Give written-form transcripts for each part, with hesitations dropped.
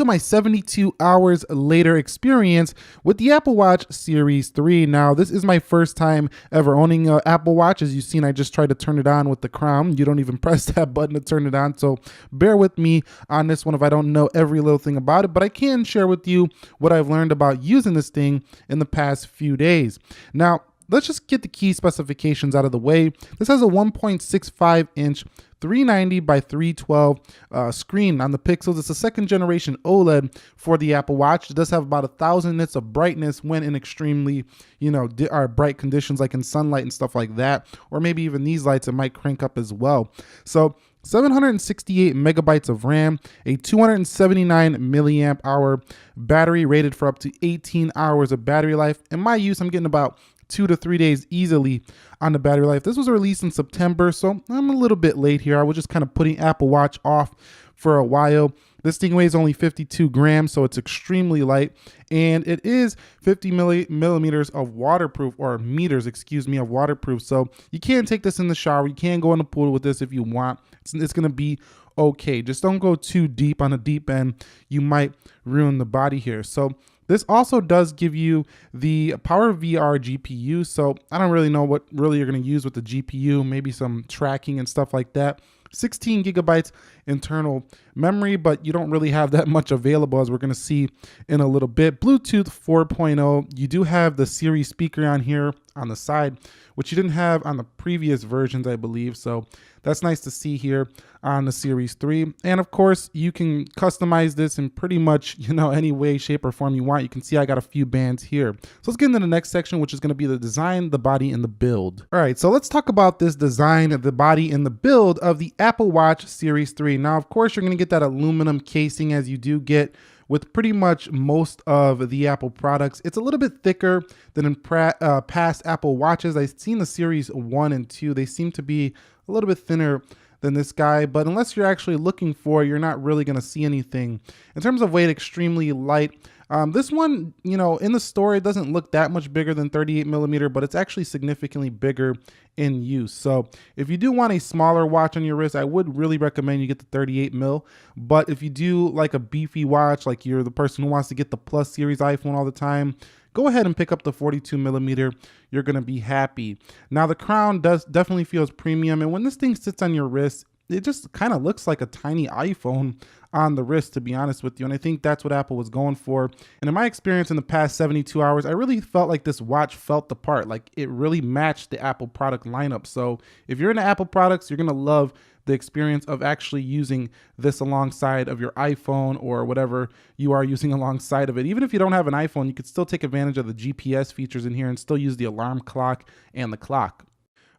my 72 hours later experience with the Apple Watch Series 3. Now, this is my first time ever owning an Apple Watch. As you've seen, I just tried to turn it on with the crown. You don't even press that button to turn it on. So bear with me on this one if I don't know every little thing about it, but I can share with you what I've learned about using this thing in the past few days. Now, let's just get the key specifications out of the way. This has a 1.65 inch 390 by 312 screen on the pixels. It's a second generation OLED for the Apple Watch. It does have about 1,000 nits of brightness when in extremely, bright conditions like in sunlight and stuff like that, or maybe even these lights, it might crank up as well. So 768 megabytes of RAM, a 279 milliamp hour battery rated for up to 18 hours of battery life. In my use, I'm getting about 2 to 3 days easily on the battery life. This was released in September, so I'm a little bit late here. I was just kind of putting Apple Watch off for a while. This thing weighs only 52 grams, so it's extremely light, and it is 50 millimeters of waterproof, or meters, excuse me, of waterproof. So you can take this in the shower. You can go in the pool with this if you want. It's going to be okay. Just don't go too deep on the deep end. You might ruin the body here. So this also does give you the Power VR GPU. So I don't really know what really you're going to use with the GPU, maybe some tracking and stuff like that. 16 gigabytes internal memory, but you don't really have that much available, as we're going to see in a little bit. Bluetooth 4.0. You do have the Siri speaker on here on the side, which you didn't have on the previous versions, I believe. So that's nice to see here on the Series 3. And of course, you can customize this in pretty much, any way, shape, or form you want. You can see I got a few bands here. So let's get into the next section, which is going to be the design, the body, and the build. All right, so let's talk about this design, the body, and the build of the Apple Watch Series 3. Now, of course, you're going to get that aluminum casing, as you do get with pretty much most of the Apple products. It's a little bit thicker than in past Apple Watches. I've seen the Series 1 and 2. They seem to be a little bit thinner than this guy, but unless you're actually looking for it, you're not really going to see anything. In terms of weight, extremely light. This one, in the store, it doesn't look that much bigger than 38 millimeter, but it's actually significantly bigger in use. So if you do want a smaller watch on your wrist, I would really recommend you get the 38 mil. But if you do like a beefy watch, like you're the person who wants to get the Plus series iPhone all the time, go ahead and pick up the 42 millimeter. You're going to be happy. Now, the crown definitely feels premium. And when this thing sits on your wrist, it just kind of looks like a tiny iPhone on the wrist, to be honest with you. And I think that's what Apple was going for. And in my experience in the past 72 hours, I really felt like this watch felt the part. Like it really matched the Apple product lineup. So if you're into Apple products, you're going to love the experience of actually using this alongside of your iPhone or whatever you are using alongside of it. Even if you don't have an iPhone, you could still take advantage of the GPS features in here and still use the alarm clock and the clock.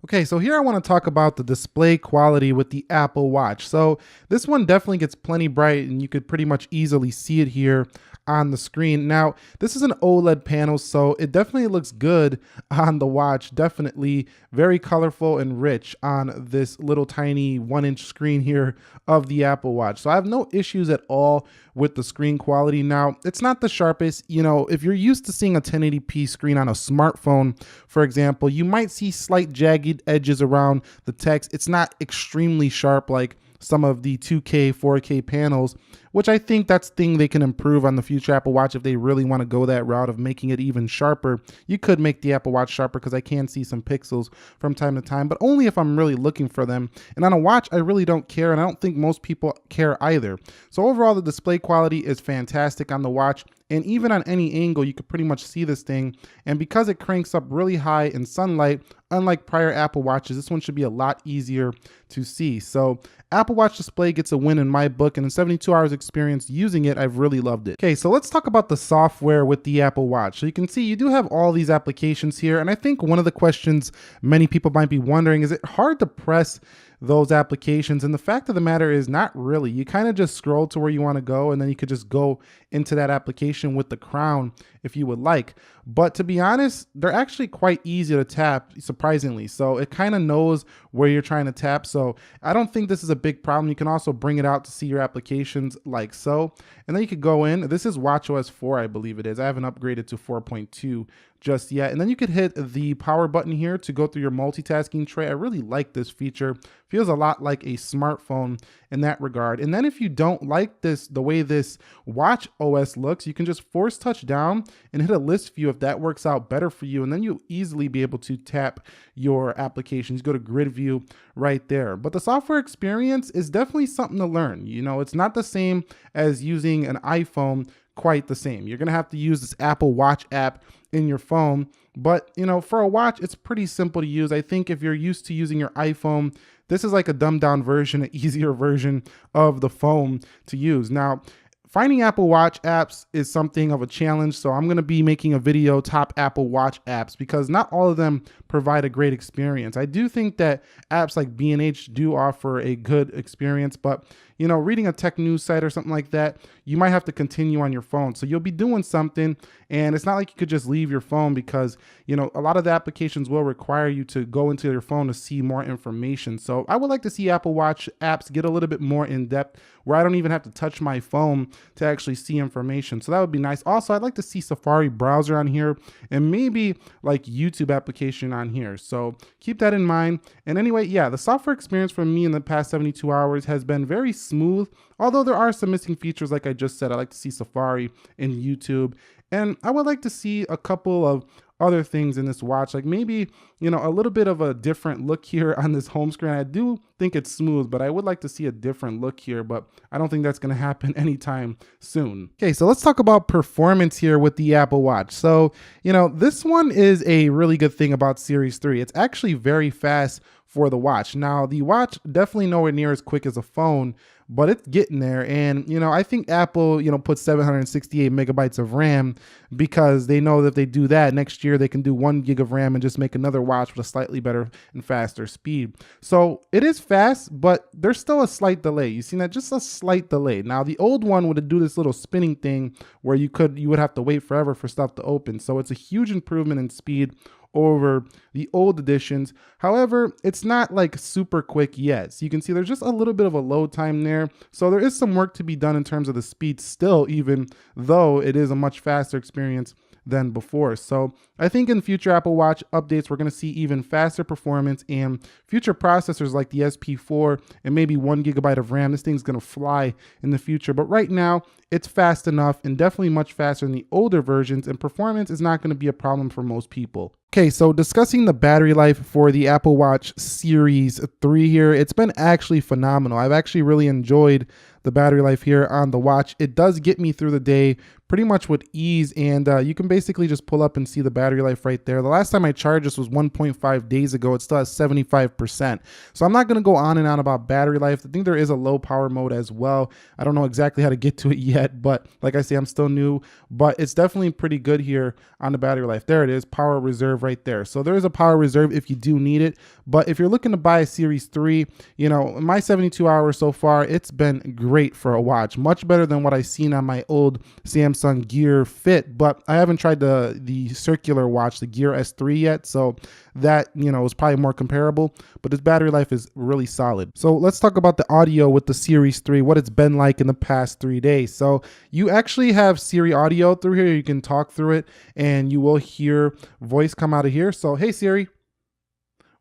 Okay, so here I want to talk about the display quality with the Apple Watch. So this one definitely gets plenty bright, and you could pretty much easily see it here on the screen. Now, this is an OLED panel, so it definitely looks good on the watch. Definitely very colorful and rich on this little tiny 1-inch screen here of the Apple Watch. So I have no issues at all with the screen quality. Now, it's not the sharpest. If you're used to seeing a 1080p screen on a smartphone, for example, you might see slight jagged edges around the text. It's not extremely sharp like some of the 2K, 4K panels, which I think that's the thing they can improve on the future Apple Watch. If they really want to go that route of making it even sharper, you could make the Apple Watch sharper, because I can see some pixels from time to time, but only if I'm really looking for them. And on a watch, I really don't care, and I don't think most people care either. So overall, the display quality is fantastic on the watch. And even on any angle, you could pretty much see this thing. And because it cranks up really high in sunlight, unlike prior Apple Watches, this one should be a lot easier to see. So Apple Watch display gets a win in my book, and in 72 hours experience using it, I've really loved it. Okay, so let's talk about the software with the Apple Watch. So you can see you do have all these applications here, and I think one of the questions many people might be wondering, is it hard to press those applications? And the fact of the matter is, not really. You kind of just scroll to where you want to go, and then you could just go into that application with the crown if you would like. But to be honest, they're actually quite easy to tap. surprisingly. So it kind of knows where you're trying to tap. So I don't think this is a big problem. You can also bring it out to see your applications like so. And then you could go in. This is watchOS 4, I believe it is. I haven't upgraded to 4.2 just yet. And then you could hit the power button here to go through your multitasking tray. I really like this feature. Feels a lot like a smartphone in that regard. And then if you don't like this, the way this watch OS looks, you can just force touch down and hit a list view if that works out better for you. And then you'll easily be able to tap your applications. Go to grid view right there. But the software experience is definitely something to learn. You know, it's not the same as using an iPhone, quite the same. You're gonna have to use this Apple Watch app in your phone, but you know, for a watch, it's pretty simple to use. I think if you're used to using your iPhone, this is like a dumbed down version, an easier version of the phone to use. Now, finding Apple Watch apps is something of a challenge, so I'm going to be making a video top Apple Watch apps because not all of them provide a great experience. I do think that apps like B&H do offer a good experience, but you know, reading a tech news site or something like that, you might have to continue on your phone. So you'll be doing something, and it's not like you could just leave your phone because, you know, a lot of the applications will require you to go into your phone to see more information. So I would like to see Apple Watch apps get a little bit more in depth where I don't even have to touch my phone to actually see information. So that would be nice. Also, I'd like to see Safari browser on here and maybe like YouTube application on here. So keep that in mind. And anyway, yeah, the software experience for me in the past 72 hours has been very smooth, although there are some missing features. Like I just said, I like to see Safari and YouTube, and I would like to see a couple of other things in this watch, like maybe, you know, a little bit of a different look here on this home screen. I do think it's smooth, but I would like to see a different look here, but I don't think that's going to happen anytime soon. Okay, so let's talk about performance here with the Apple Watch. So, you know, this one is a really good thing about Series 3. It's actually very fast for the watch. Now, the watch definitely nowhere near as quick as a phone, but it's getting there. And, you know, I think Apple, you know, put 768 megabytes of RAM because they know that if they do that next year, they can do 1 gig of RAM and just make another watch with a slightly better and faster speed. So it is fast, but there's still a slight delay. You see that? Just a slight delay. Now, the old one would do this little spinning thing where you would have to wait forever for stuff to open. So it's a huge improvement in speed over the old editions. However, it's not like super quick yet. So you can see there's just a little bit of a load time there. So there is some work to be done in terms of the speed still, even though it is a much faster experience than before. So I think in future Apple Watch updates, we're going to see even faster performance and future processors like the SP4 and maybe 1 gigabyte of RAM. This thing's going to fly in the future. But right now, it's fast enough and definitely much faster than the older versions, and performance is not going to be a problem for most people. Okay, so discussing the battery life for the Apple Watch Series 3 here, it's been actually phenomenal. I've actually really enjoyed the battery life here on the watch. It does get me through the day pretty much with ease, and you can basically just pull up and see the battery life right there. The last time I charged this was 1.5 days ago. It still has 75%. So I'm not going to go on and on about battery life. I think there is a low power mode as well. I don't know exactly how to get to it yet, but like I say, I'm still new, but it's definitely pretty good here on the battery life. There it is, power reserve right there. So there is a power reserve if you do need it, but if you're looking to buy a Series 3, you know, in my 72 hours so far, it's been great for a watch, much better than what I've seen on my old Samsung Gear Fit, but I haven't tried the circular watch, the Gear S3 yet, so that, you know, is probably more comparable, but this battery life is really solid. So let's talk about the audio with the Series 3, what it's been like in the past 3 days. So you actually have Siri audio through here. You can talk through it and you will hear voice come out of here. So, hey Siri,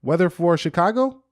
weather for Chicago?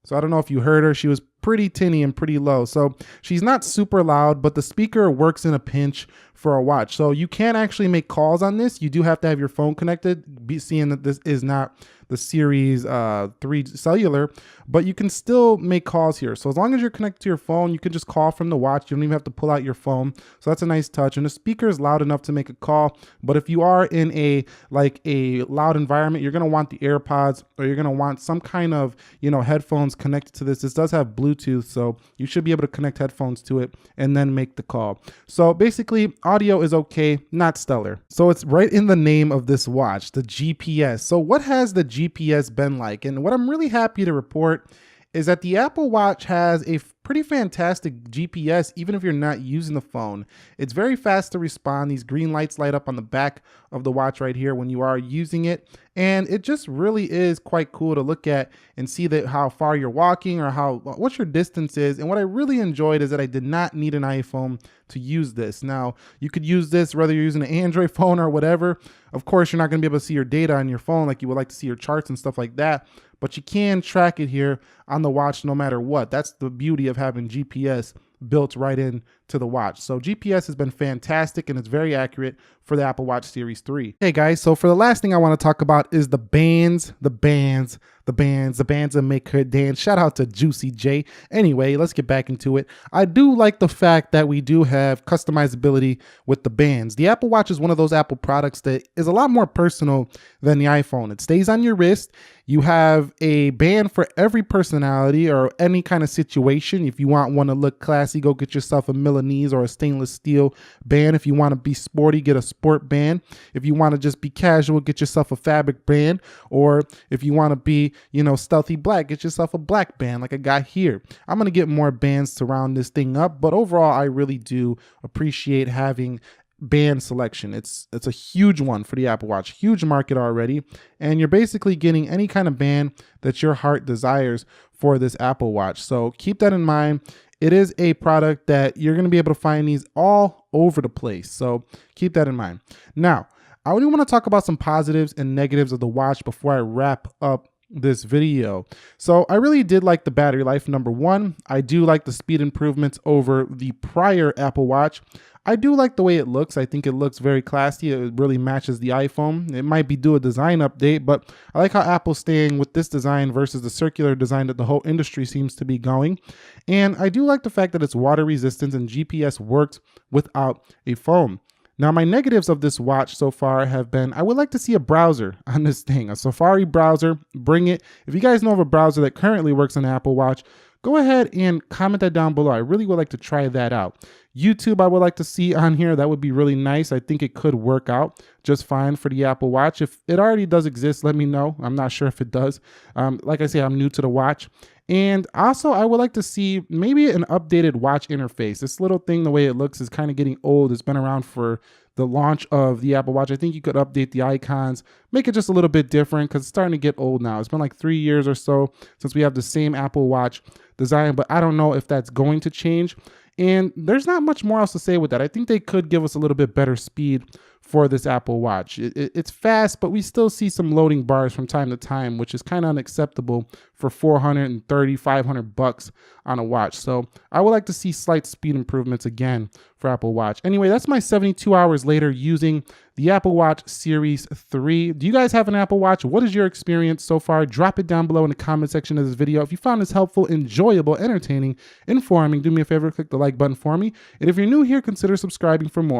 So I don't know if you heard her. She was pretty tinny and pretty low. So she's not super loud, but the speaker works in a pinch for a watch. So you can actually make calls on this. You do have to have your phone connected, seeing that this is not the Series 3 cellular, but you can still make calls here. So as long as you're connected to your phone, you can just call from the watch. You don't even have to pull out your phone. So that's a nice touch. And the speaker is loud enough to make a call. But if you are in a loud environment, you're going to want the AirPods, or you're going to want some kind of, you know, headphones connected to this. This does have Bluetooth, so you should be able to connect headphones to it and then make the call. So basically, audio is okay, not stellar. So it's right in the name of this watch, the GPS. So what has the GPS been like? And what I'm really happy to report is that the Apple Watch has a pretty fantastic GPS, even if you're not using the phone. It's very fast to respond. These green lights light up on the back of the watch right here when you are using it. And it just really is quite cool to look at and see that how far you're walking or what your distance is. And what I really enjoyed is that I did not need an iPhone to use this. Now, you could use this whether you're using an Android phone or whatever. Of course, you're not going to be able to see your data on your phone like you would like to see your charts and stuff like that, but you can track it here on the watch no matter what. That's the beauty of having GPS built right in to the watch. So GPS has been fantastic and it's very accurate for the Apple Watch Series 3. Hey guys, so for the last thing I want to talk about is the bands that make her dance. Shout out to Juicy J. Anyway, let's get back into it. I do like the fact that we do have customizability with the bands. The Apple Watch is one of those Apple products that is a lot more personal than the iPhone. It stays on your wrist. You have a band for every personality or any kind of situation. If you want one to look classy, go get yourself a Milanese or a stainless steel band. If you want to be sporty, get a sport band. If you want to just be casual, get yourself a fabric band. Or if you want to be, stealthy black, get yourself a black band like I got here. I'm going to get more bands to round this thing up, but overall, I really do appreciate having band selection. It's a huge one for the Apple Watch, huge market already, and you're basically getting any kind of band that your heart desires for this Apple Watch. So keep that in mind. It is a product that you're going to be able to find these all over the place. So keep that in mind. Now, I only want to talk about some positives and negatives of the watch before I wrap up this video. So I really did like the battery life, number one. I do like the speed improvements over the prior Apple Watch. I do like the way it looks. I think it looks very classy. It really matches the iPhone. It might be due a design update, but I like how Apple's staying with this design versus the circular design that the whole industry seems to be going. And I do like the fact that it's water resistant and GPS works without a phone. Now, my negatives of this watch so far have been, I would like to see a browser on this thing, a Safari browser, bring it. If you guys know of a browser that currently works on the Apple Watch, go ahead and comment that down below. I really would like to try that out. YouTube, I would like to see on here. That would be really nice. I think it could work out just fine for the Apple Watch. If it already does exist, let me know. I'm not sure if it does. Like I say, I'm new to the watch. And also, I would like to see maybe an updated watch interface. This little thing, the way it looks, is kind of getting old. It's been around for the launch of the Apple Watch. I think you could update the icons, make it just a little bit different because it's starting to get old now. It's been like 3 years or so since we have the same Apple Watch design, but I don't know if that's going to change. And there's not much more else to say with that. I think they could give us a little bit better speed for this Apple Watch. It's fast, but we still see some loading bars from time to time, which is kind of unacceptable for $430, $500 on a watch. So I would like to see slight speed improvements again for Apple Watch. Anyway, that's my 72 hours later using the Apple Watch Series 3. Do you guys have an Apple Watch? What is your experience so far? Drop it down below in the comment section of this video. If you found this helpful, enjoyable, entertaining, informing, do me a favor, click the like button for me. And if you're new here, consider subscribing for more.